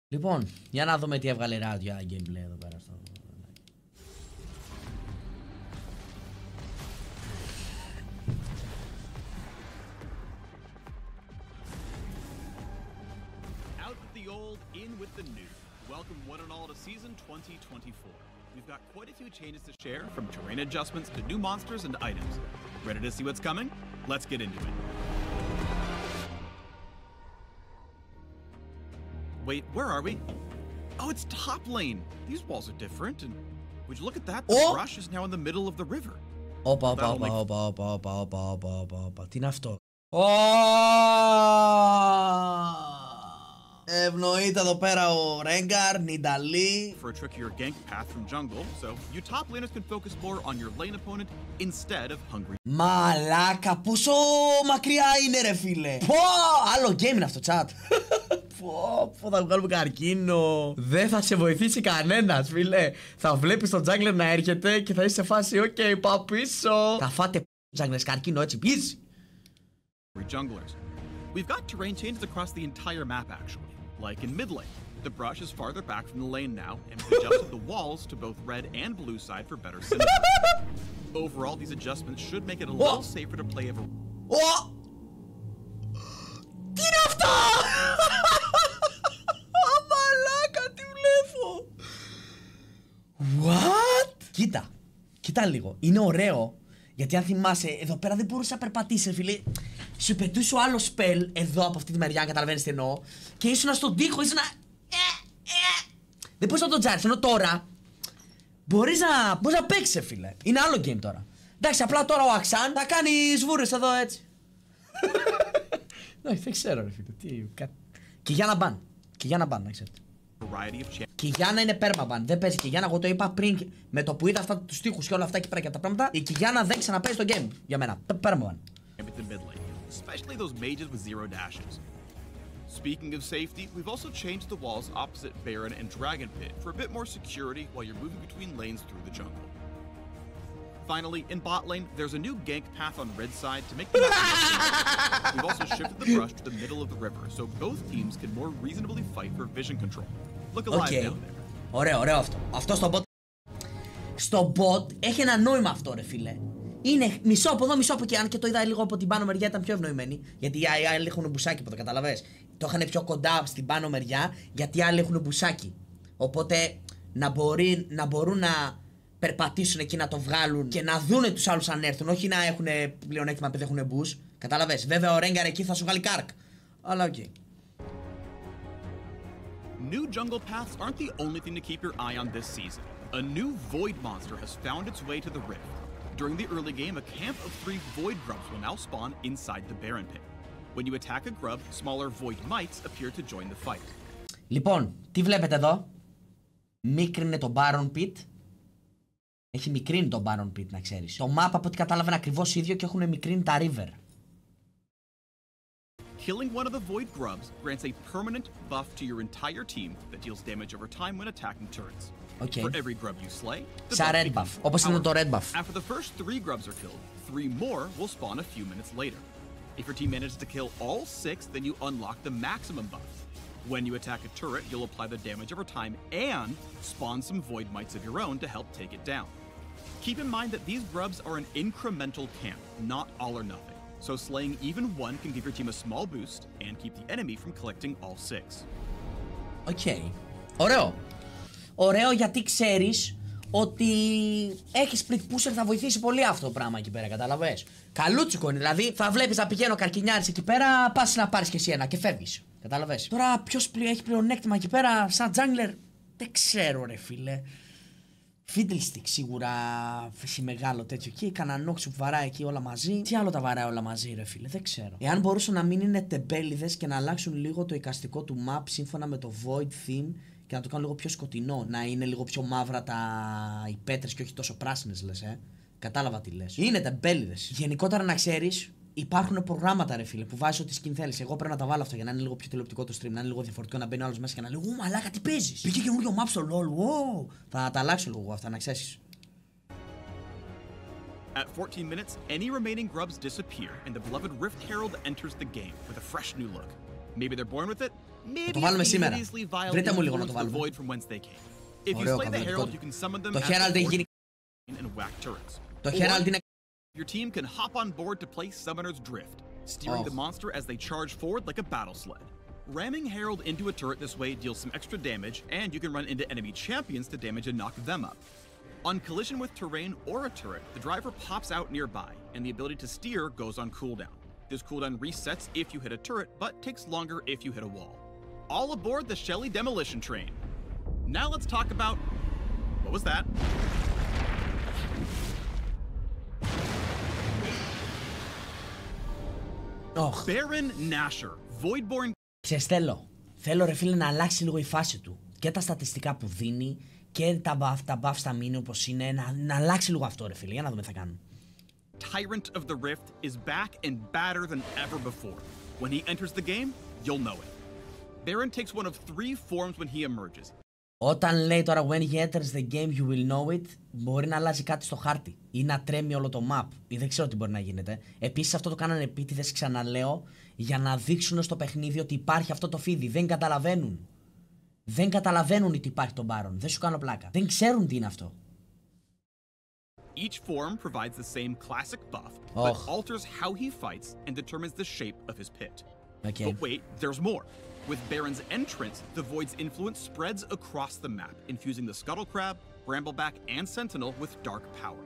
Λοιπόν, για να δούμε τι έβγαλε ράδιο gameplay εδώ πέρα στο... Out with the old, in with the new. Welcome one and all to season 2024. We've got quite a few changes to share, from terrain adjustments to new monsters and items. Ready to see what's coming? Let's get into it. Wait, where are we? Oh, it's top lane. These walls are different, and would you look at that? The brush is now in the middle of the river. Όπα. Τι είναι αυτό? Ευνοείται εδώ πέρα ο Ρέγκαρ, Νινταλή. For a trickier gank path from jungle, so you top laners can focus more on your lane opponent instead of hungry. Μαλάκα, πόσο μακριά είναι ρε φίλε. Πω, άλλο game είναι αυτό chat. Πω, θα βγάλουμε καρκίνο. Δεν θα σε βοηθήσει κανένας φίλε. Θα βλέπεις τον jungler να έρχεται και θα είσαι σε φάση ok, πάω πίσω. Θα φάτε junglers καρκίνο έτσι πίσω. Junglers. We've got terrain changes across the entire map actually. Like in mid lane, the brush is farther back from the lane now, and we've adjusted the walls to both red and blue side for better synergy. Overall, these adjustments should make it a little safer to play ever. Τι είναι αυτά? Μαλάκα, τι βλέπω. What? Κοίτα λίγο. Είναι ωραίο. Γιατί αν θυμάσαι, εδώ πέρα δεν μπορούσε να περπατήσει, φίλε. Σου πετούσε ο άλλο spell εδώ από αυτή τη μεριά, καταλαβαίνεις τι εννοώ. Και ήσουν στον τοίχο, ήσουν. Δεν μπορείς να τον τζάρεις, ενώ τώρα μπορείς να παίξεις, φίλε. Είναι άλλο game τώρα. Εντάξει, απλά τώρα ο Αξάν θα κάνει σβούρες εδώ έτσι. Δεν ξέρω, ρε φίλε. Και για να μπαν, να ξέρετε. Και η Γιάννα είναι πέρμαμπαν. Δεν παίζει και η Γιάννα. Εγώ το είπα πριν με το που είδα αυτά τους τοίχους και όλα αυτά εκεί πέρα και τα πράγματα. Η Γιάννα δεν ξαναπέζει το game για μένα. Πέρμαμπαν. Especially those mages with zero dashes. Speaking of safety, we've also changed the walls opposite Baron and Dragon Pit for a bit more security while you're moving between lanes through the jungle. Finally, in bot lane, there's a new gank path on red side to make the map more simple. We've also shifted the brush to the middle of the river, so both teams can more reasonably fight for vision control. Look alive down there. Ωραίο αυτό. Αυτό στο bot. Στο bot έχει ένα νόημα αυτό, ρε φίλε. Είναι μισό από εδώ, μισό από εκεί. Αν και το είδα λίγο από την πάνω μεριά, ήταν πιο ευνοημένη. Γιατί οι άλλοι έχουν μπουσάκι, το καταλαβες. Το είχαν πιο κοντά στην πάνω μεριά, γιατί οι άλλοι έχουν μπουσάκι. Οπότε να μπορούν να περπατήσουν εκεί, να το βγάλουν και να δούνε τους άλλους αν έρθουν. Όχι να έχουν πλεονέκτημα επειδή έχουν μπούς. Καταλαβες. Βέβαια ο Ρέγκαρ εκεί θα σου βγάλει κάρκ. Αλλά οκ. New jungle paths aren't the only thing to keep your eye on this season. A new void monster has found its way to the rift. During the early game, a camp of 3 void grubs will now spawn inside the Baron pit. When you attack a grub, smaller void mites appear to join the fight. Λοιπόν, τι βλέπετε εδώ? Μίκρινε το Baron pit. Έχει μικρύνει το Baron pit, να ξέρεις. Το map από ό,τι κατάλαβα είναι ακριβώς ίδιο και έχουν μικρύνει τα river. Killing one of the void grubs grants a permanent buff to your entire team that deals damage over time when attacking turrets. Okay. For every grub you slay, the σαν red buff. Όπως είναι το red buff. After the first 3 grubs are killed, 3 more will spawn a few minutes later. If your team manages to kill all 6, then you unlock the maximum buff. When you attack a turret, you'll apply the damage over time and spawn some void mites of your own to help take it down. Keep in mind that these grubs are an incremental camp, not all or nothing. So slaying even one can give your team a small boost and keep the enemy from collecting all 6. Okay. Ωραίο. Ωραίο γιατί ξέρεις ότι έχει split pusher, θα βοηθήσει πολύ αυτό το πράγμα εκεί πέρα, καταλαβες. Καλούτσικο είναι, δηλαδή θα βλέπεις να πηγαίνω καρκινιάρης εκεί πέρα, πας να πάρεις και εσύ ένα και φεύγεις. Καταλαβες. Τώρα ποιος έχει πλεονέκτημα εκεί πέρα, σαν jungler, δεν ξέρω ρε φίλε. Fiddlestick σίγουρα έχει μεγάλο τέτοιο εκεί. Κανένα νόξου που βαράει εκεί όλα μαζί. Τι άλλο τα βαράει όλα μαζί, ρε φίλε, δεν ξέρω. Εάν μπορούσαν να μην είναι τεμπέληδες και να αλλάξουν λίγο το εικαστικό του map σύμφωνα με το Void Theme και να το κάνουν λίγο πιο σκοτεινό. Να είναι λίγο πιο μαύρα οι πέτρες και όχι τόσο πράσινες, λες, Κατάλαβα τι λες. Είναι τεμπέληδες. Γενικότερα να ξέρεις, υπάρχουν προγράμματα, ρε φίλε, που βάζεις ό,τι skin θέλεις. Εγώ πρέπει να τα βάλω αυτό για να είναι λίγο πιο τηλεοπτικό το stream, να είναι λίγο διαφορετικό, να μπαίνει ο άλλος μέσα και να λέει ου, μαλάκα, τι παίζεις. Πήγε καινούριο map στο LoL, wow. Θα τα αλλάξω λίγο αυτά, να ξέρεις. At 14 minutes, any remaining grubs disappear and the beloved Rift Herald enters the game with a fresh new look. Maybe they're born with it. Maybe το βάλουμε it's σήμερα. easily vile Βρείτε μου λίγο να το influence the βάλουμε. void from whence they came. If you Ωραίο, slay the καπλωτικό. herald, you can summon them Το as Herald the έχει γίνει. and whack turrets. Το Or Herald είναι. your team can hop on board to play Summoner's Drift, steering the monster as they charge forward like a battle sled. Ramming Herald into a turret this way deals some extra damage, and you can run into enemy champions to damage and knock them up. On collision with terrain or a turret, the driver pops out nearby, and the ability to steer goes on cooldown. This cooldown resets if you hit a turret, but takes longer if you hit a wall. All aboard the Shelly Demolition Train. Now let's talk about... What was that? Baron Nashor, Voidborn. Θέλω ρε φίλε να αλλάξει λίγο η φάση του. Και τα στατιστικά που δίνει και τα buff στα μήνυ όπως είναι. Να αλλάξει λίγο αυτό ρε φίλε. Για να δούμε τι θα κάνουν. Tyrant of the Rift is back and badder than ever before. When he enters the game, you'll know it. Baron takes one of 3 forms when he emerges. Όταν λέει τώρα when he enters the game you will know it, μπορεί να αλλάζει κάτι στο χάρτη ή να τρέμει όλο το map ή δεν ξέρω τι μπορεί να γίνεται. Επίσης αυτό το κάνανε επίτηδες, ξαναλέω, για να δείξουν στο παιχνίδι ότι υπάρχει αυτό το φίδι. Δεν καταλαβαίνουν. Δεν καταλαβαίνουν ότι υπάρχει τον Baron. Δεν σου κάνω πλάκα. Δεν ξέρουν τι είναι αυτό. Each form provides the same classic buff, but alters how he fights and determines the shape of his pit. Okay. But wait, there's more. With Baron's entrance, the Void's influence spreads across the map, infusing the Scuttle Crab, Brambleback, and Sentinel with dark power.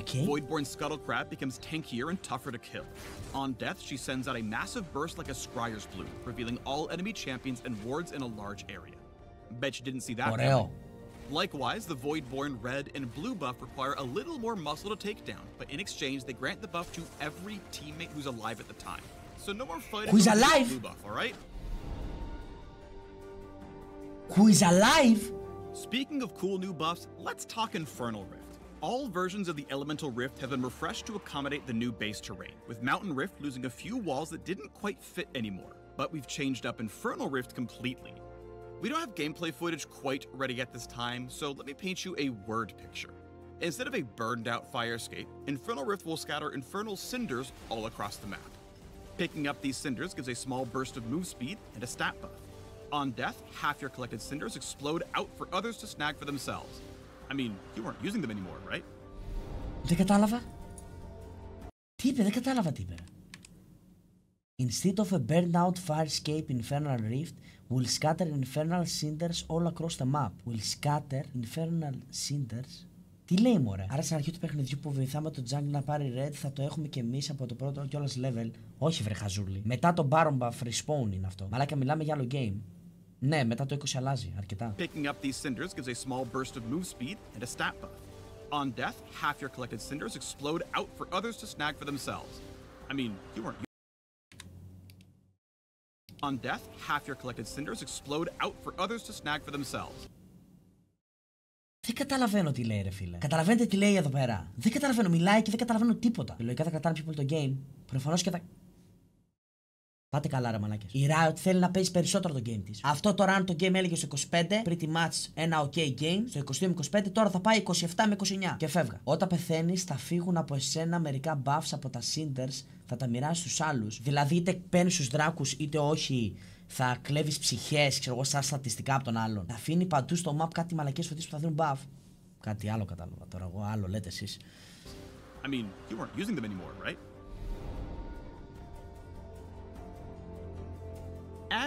Okay. Voidborn Scuttle Crab becomes tankier and tougher to kill. On death, she sends out a massive burst like a Scryer's Bloom, revealing all enemy champions and wards in a large area. Bet you didn't see that coming. Likewise, the Voidborn red and blue buff require a little more muscle to take down, but in exchange, they grant the buff to every teammate who's alive at the time. So no more fighting who's over alive? the blue buff, alright? Who is alive? Speaking of cool new buffs, let's talk Infernal Rift. All versions of the Elemental Rift have been refreshed to accommodate the new base terrain, with Mountain Rift losing a few walls that didn't quite fit anymore. But we've changed up Infernal Rift completely. We don't have gameplay footage quite ready at this time, so let me paint you a word picture. Instead of a burned out fire escape, Infernal Rift will scatter infernal cinders all across the map. Picking up these cinders gives a small burst of move speed and a stat buff. On death, half your collected cinders explode out for others to snag for themselves. I mean, you weren't using them anymore, right? Δεν κατάλαβα. Τι είπε, δεν κατάλαβα τι είπε. Instead of a burned out fire escape, Infernal Rift will scatter infernal cinders all across the map. Will scatter infernal cinders. Τι λέει μωρέ. Άρα στην αρχή του παιχνιδιού που βοηθάμε τον Jungle να πάρει red θα το έχουμε και εμείς από το πρώτο κιόλας level. Όχι βρε χαζούλη. Μετά το Baron buff respawn είναι αυτό. Μαλάκα μιλάμε για άλλο game. Ναι, μετά το 20 αλλάζει αρκετά. Picking up these cinders gives a small burst of move speed and a stat buff. On death, half your collected cinders explode out for others to snag for themselves. I mean, you weren't. On death, half your collected cinders explode out for others to snag for themselves. Δεν καταλαβαίνω τι λέει ρε φίλε. Καταλαβαίνετε τι λέει εδώ πέρα. Δεν καταλαβαίνω, μιλάει και δεν καταλαβαίνω τίποτα. Λογικά θα κρατάνε πιο πολύ το game. Προφανώς και θα... Πάτε καλά ρε μαλάκες. Η Riot θέλει να παίζει περισσότερο το game της. Αυτό τώρα αν το game έλεγε στο 25, pretty much ένα ok game, στο 22-25 τώρα θα πάει 27 με 29 και φεύγα. Όταν πεθαίνεις θα φύγουν από εσένα μερικά buffs από τα cinders, θα τα μοιράσεις στους άλλους. Δηλαδή είτε παίρνεις τους δράκους είτε όχι, θα κλέβεις ψυχές, ξέρω εγώ, σαν στατιστικά από τον άλλον. Θα αφήνει παντού στο map κάτι μαλακές φωτίες που θα δίνουν buff. Κάτι άλλο κατάλαβα τώρα, εγώ άλλο λέτε εσείς. I mean, you weren't using them anymore, right?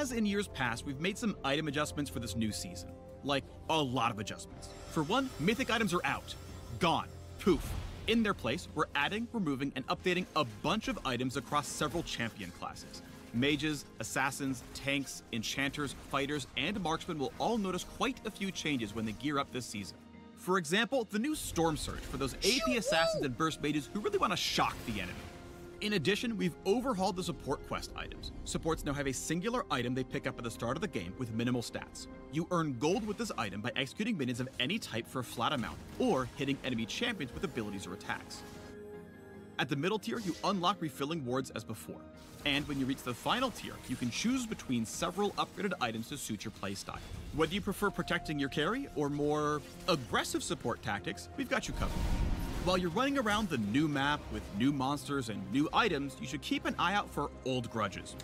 As in years past, we've made some item adjustments for this new season. Like, a lot of adjustments. For one, mythic items are out. Gone. Poof. In their place, we're adding, removing, and updating a bunch of items across several champion classes. Mages, assassins, tanks, enchanters, fighters, and marksmen will all notice quite a few changes when they gear up this season. For example, the new Storm Surge for those AP assassins and burst mages who really want to shock the enemy. In addition, we've overhauled the support quest items. Supports now have a singular item they pick up at the start of the game with minimal stats. You earn gold with this item by executing minions of any type for a flat amount, or hitting enemy champions with abilities or attacks. At the middle tier, you unlock refilling wards as before. And when you reach the final tier, you can choose between several upgraded items to suit your playstyle. Whether you prefer protecting your carry or more aggressive support tactics, we've got you covered. While you're running around the new map with new monsters and new items, you should keep an eye out for old grudges.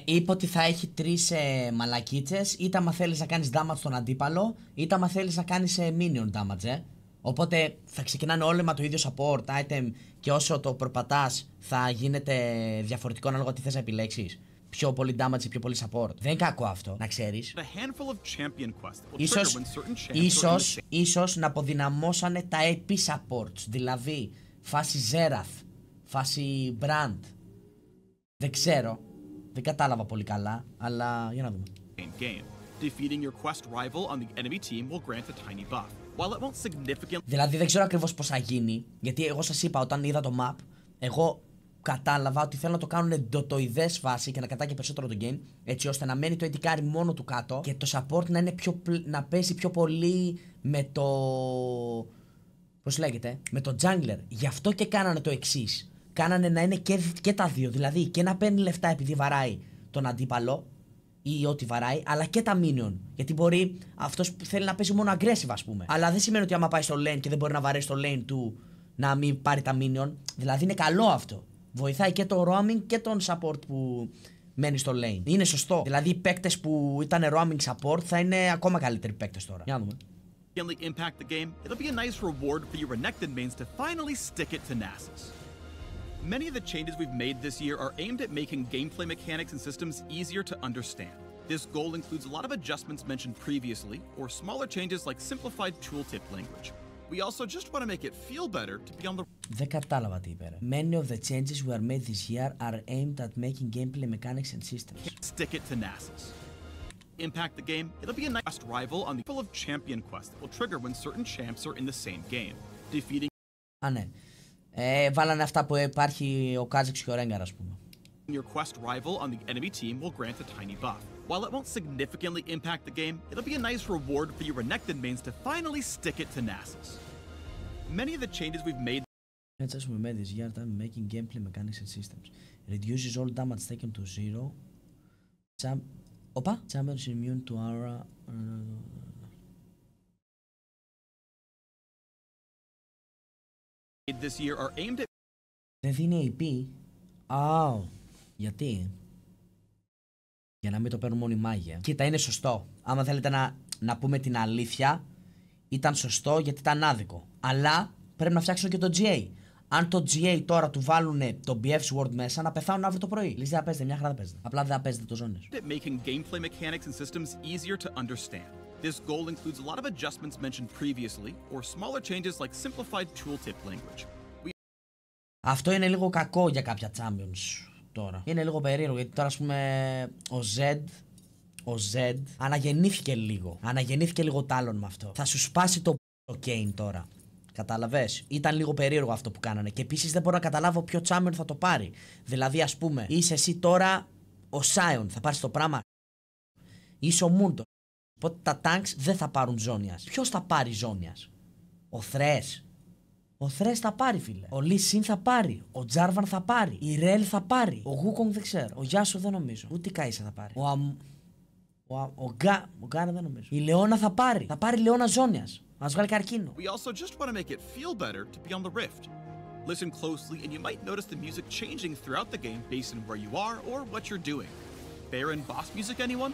Είπε ότι θα έχει 3 μαλακίτσες, είτε άμα θέλεις να κάνεις damage στον αντίπαλο, είτε άμα θέλεις να κάνεις minion damage. Οπότε θα ξεκινάνε όλοι με το ίδιο support item και όσο το προπατάς θα γίνεται διαφορετικό ανάλογα τι θες να επιλέξεις. Πιο πολύ damage ή πιο πολύ support. Δεν είναι κακό αυτό, να ξέρεις. Ίσως να αποδυναμώσανε τα AP supports, δηλαδή φάση Zerath, φάση Brand. Δεν ξέρω, δεν κατάλαβα πολύ καλά, αλλά για να δούμε. Δηλαδή δεν ξέρω ακριβώς πώς θα γίνει, γιατί εγώ σας είπα όταν είδα το map, εγώ κατάλαβα ότι θέλω να το κάνουν ντοτοειδές φάση και να κατάγει περισσότερο το game, έτσι ώστε να μένει το edicari μόνο του κάτω και το support να, είναι να παίζει πιο πολύ με το... πώς λέγεται, με το jungler. Γι' αυτό και κάνανε το εξής. Κάνανε να είναι και τα δύο, δηλαδή και να παίρνει λεφτά επειδή βαράει τον αντίπαλο ή ό,τι βαράει, αλλά και τα minion. Γιατί μπορεί αυτός που θέλει να παίζει μόνο aggressive, ας πούμε. Αλλά δεν σημαίνει ότι άμα πάει στο lane και δεν μπορεί να βαρέσει στο lane του να μην πάρει τα minion. Δηλαδή είναι καλό αυτό. Βοηθάει και το roaming και τον support που μένει στο lane. Είναι σωστό. Δηλαδή οι παίκτες που ήταν roaming support θα είναι ακόμα καλύτεροι παίκτες τώρα. Για να δούμε. Impact the game, it'll be a nice reward for your Renekton mains to finally stick it to Nasus. Many of the changes we've made this year are aimed at making gameplay mechanics and systems easier to understand. This goal includes a lot of adjustments mentioned previously, or smaller changes like simplified tooltip language. We also just want to make it feel better to be on the... Δεν κατάλαβα τι είπε. Many of the changes we are made this year are aimed at making gameplay mechanics and systems. Stick it to Nasus. Impact the game, it'll be a nice rival on the level of champion quest that will trigger when certain champs are in the same game. Defeating... Α, ναι. Βάλανε αυτά που υπάρχει ο Κάζεξ και ο Ρέγκαρ, ας πούμε. Your quest rival on the enemy team will grant a tiny buff. While it won't significantly impact the game, it'll be a nice reward for your Renekton mains to finally stick it to Nasus. Many of the changes we've made we made this year time making gameplay mechanics and systems. Reduces all damage taken to 0. Champions immune to aura. This year are aimed at... Δεν δίνει AP. Γιατί? Για να μην το παίρνουν μόνο οι μάγια. Κοίτα, είναι σωστό. Άμα θέλετε να πούμε την αλήθεια, ήταν σωστό γιατί ήταν άδικο. Αλλά πρέπει να φτιάξουν και το GA. Αν το GA τώρα του βάλουν το BF Sword μέσα, να πεθάνουν αύριο το πρωί. Λες δεν θα παίζετε, μια χαρά θα παίζετε. Απλά δεν θα παίζετε το ζώνες. Making gameplay mechanics and systems easier to understand. This goal includes a lot of adjustments mentioned previously, or smaller changes like simplified tooltip language. Αυτό είναι λίγο κακό για κάποια champions τώρα. Είναι λίγο περίεργο γιατί τώρα, ας πούμε, ο Zed αναγεννήθηκε λίγο. Αναγεννήθηκε λίγο τάλλον με αυτό. Θα σου σπάσει το Kane τώρα. Κατάλαβες. Ήταν λίγο περίεργο αυτό που κάνανε. Και επίσης δεν μπορώ να καταλάβω ποιο champion θα το πάρει. Δηλαδή, ας πούμε, είσαι εσύ τώρα ο Sion, θα πάρεις το πράγμα. Είσαι ο Μούντο. Οπότε τα tanks δεν θα πάρουν ζώνιας. Ποιος θα πάρει ζώνιας? Ο Thresh. Ο Thresh θα πάρει, φίλε. Ο Lee Sin θα πάρει. Ο Jarvan θα πάρει. Η Rel θα πάρει. Ο Wukong δεν ξέρω. Ο Yasuo δεν νομίζω. Ούτε η Kai'Sa θα πάρει. Ο Garen δεν νομίζω. Η Leona θα πάρει. Θα πάρει Leona ζώνιας. Ας βγάλει καρκίνο. We also just want to make it feel better to be on the Rift. Listen closely and you might notice the music changing throughout the game based on where you are or what you're doing. Baron boss music, anyone?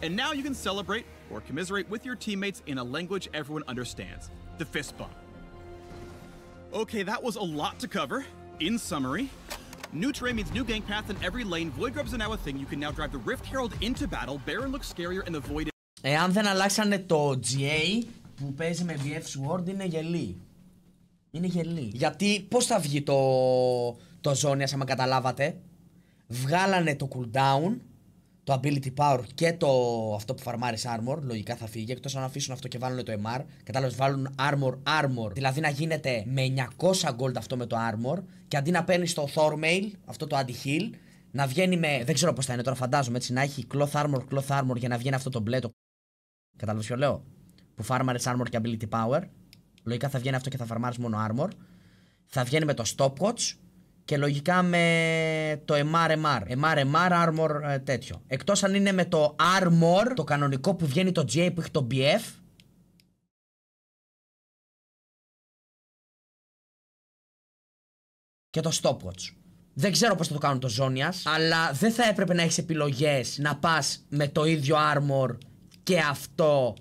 And now you can celebrate or commiserate with your teammates in a language everyone understands. The fist bump. Okay, that was a lot to cover. In summary, new terrain means new gank path in every lane. Void grubs are now a thing. You can now drive the Rift Herald into battle. Baron looks scarier and the Void... Εάν δεν αλλάξανε το GA που παίζει με BF Sword, είναι γελί. Είναι γελί. Γιατί πώς θα βγει το Zonias, άμα καταλάβατε? Βγάλανε το cooldown, το ability power και αυτό που φαρμάρεις armor. Λογικά θα φύγει, εκτός αν αφήσουν αυτό και βάλουν το MR. Κατάλαβες, βάλουν armor. Δηλαδή να γίνεται με 900 gold αυτό με το armor. Και αντί να παίρνεις το Thormail, αυτό το anti-heal, να βγαίνει με... Δεν ξέρω πώς θα είναι τώρα, φαντάζομαι έτσι. Να έχει cloth armor για να βγαίνει αυτό το μπλε. Κατάλαβες ποιο λέω? Που φάρμαρες armor και ability power. Λογικά θα βγαίνει αυτό και θα φαρμάρεις μόνο armor. Θα βγαίνει με το stopwatch. Και λογικά με το MR, armor τέτοιο. Εκτός αν είναι με το armor, το κανονικό που βγαίνει το GA που έχει το BF. Και το stopwatch. Δεν ξέρω πώς θα το κάνουν το Ζώνιας, αλλά δεν θα έπρεπε να έχεις επιλογές να πας με το ίδιο armor και αυτό.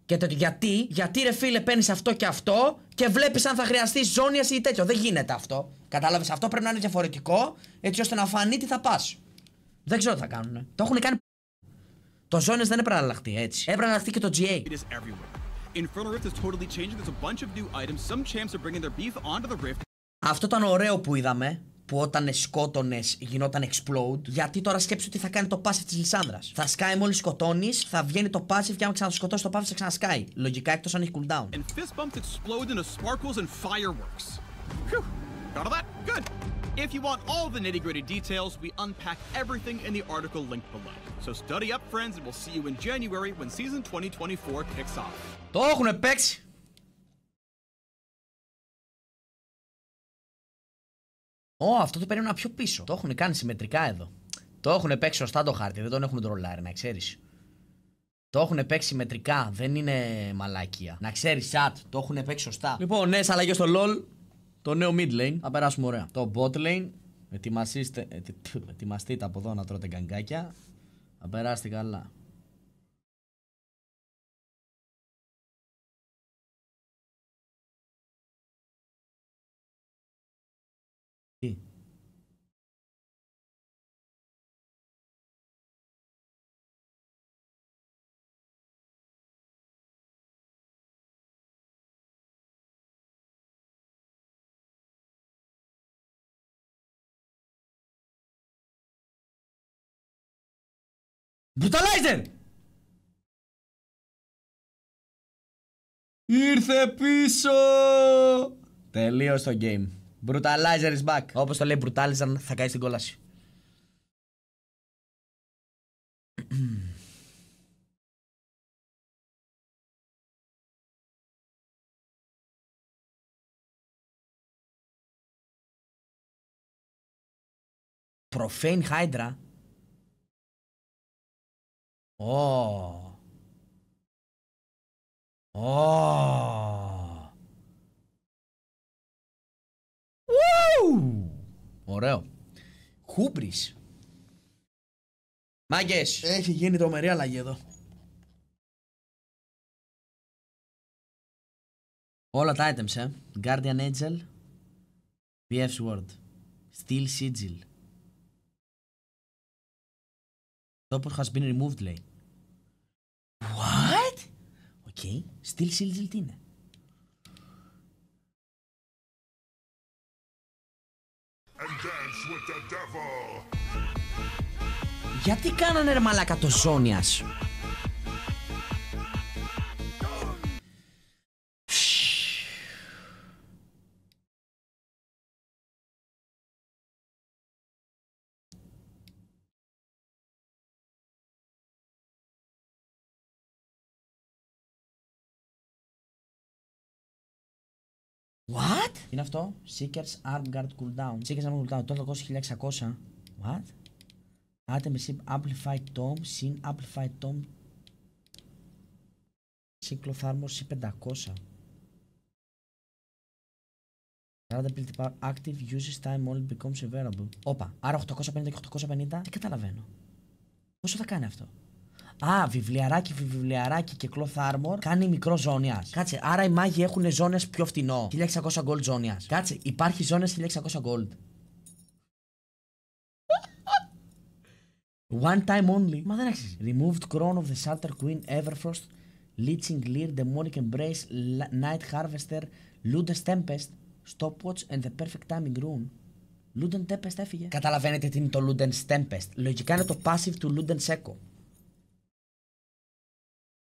Και το γιατί ρε φίλε παίρνεις αυτό και αυτό και βλέπεις αν θα χρειαστεί Ζώνιας ή τέτοιο. Δεν γίνεται αυτό. Κατάλαβες, αυτό πρέπει να είναι διαφορετικό έτσι ώστε να φανεί τι θα πας. Δεν ξέρω τι θα κάνουνε. Το έχουν κάνει. Το Ζώνιας δεν έπρεπε να αλλάχτεί έτσι. Έπρεπε να αλλάχτεί και το GA. Αυτό ήταν ωραίο που είδαμε. Που όταν σκότωνες γινόταν explode. Γιατί τώρα σκέψου τι θα κάνει το passive της Λισάνδρας. Θα σκάει μόλις σκοτώνεις, θα βγαίνει το passive και άμα ξανασκοτώσει το passive θα ξανασκάει. Λογικά εκτός αν έχει cooldown. If you want all the nitty-gritty details, we unpack everything in the article linked below. So study up, friends, and we'll see you in January when season 2024 kicks off. Το έχουνε παίξει. Αυτό το περίμενα πιο πίσω. Το έχουν κάνει συμμετρικά εδώ. Το έχουν παίξει σωστά το χάρτη, δεν τον έχουν τρολάρει, να ξέρεις. Το έχουν παίξει συμμετρικά, δεν είναι μαλάκια. Να ξέρεις, chat, το έχουν παίξει σωστά. Λοιπόν, νέες αλλαγές στο LoL. Το νέο mid lane, θα περάσουμε ωραία. Το bot lane, ετοιμαστείτε από εδώ να τρώτε γκαγκάκια. Θα περάσετε καλά. Τι. Brutalizer! Ήρθε πίσω! Τελείως το game. Brutalizer is back. Όπως το λέει Brutalizer θα κάνει την κόλαση. Profane Hydra. Ωραίο. Χούμπρις. Μάγκες, έχει γίνει τρομερή αλλαγή εδώ. Όλα τα items, Guardian Angel, BF Sword, Steel Sigil. Top has been removed, λέει. What? Okay. Steel Sigil τι είναι? Γιατί κάνανε ρε μαλάκα το Ζώνιας? What? Είναι αυτό? Seekers Arm Guard Cooldown. Seekers Arm Cooldown. Το 1600. What? Item receive Amplified Tom. Sin Amplified Tom. Cloth Armor C500. Another ability power active uses time only becomes available. Όπα. Άρα 850 και 850. Δεν καταλαβαίνω. Πόσο θα κάνει αυτό? Βιβλιαράκι και cloth armor κάνει μικρό Ζώνιας. Κάτσε, άρα οι μάγοι έχουν ζώνες πιο φτηνό. 1600 gold Ζώνιας. Κάτσε, υπάρχει ζώνες 1600 gold. One time only. Μα δεν αξίζει. Removed Crown of the Salter Queen, Everfrost, Leeching Leer, Demonic Embrace, Night Harvester, Luden's Tempest, Stopwatch and the Perfect Timing Rune. Luden's Tempest έφυγε. Καταλαβαίνετε τι είναι το Luden's Tempest? Λογικά είναι το passive του Luden's Echo.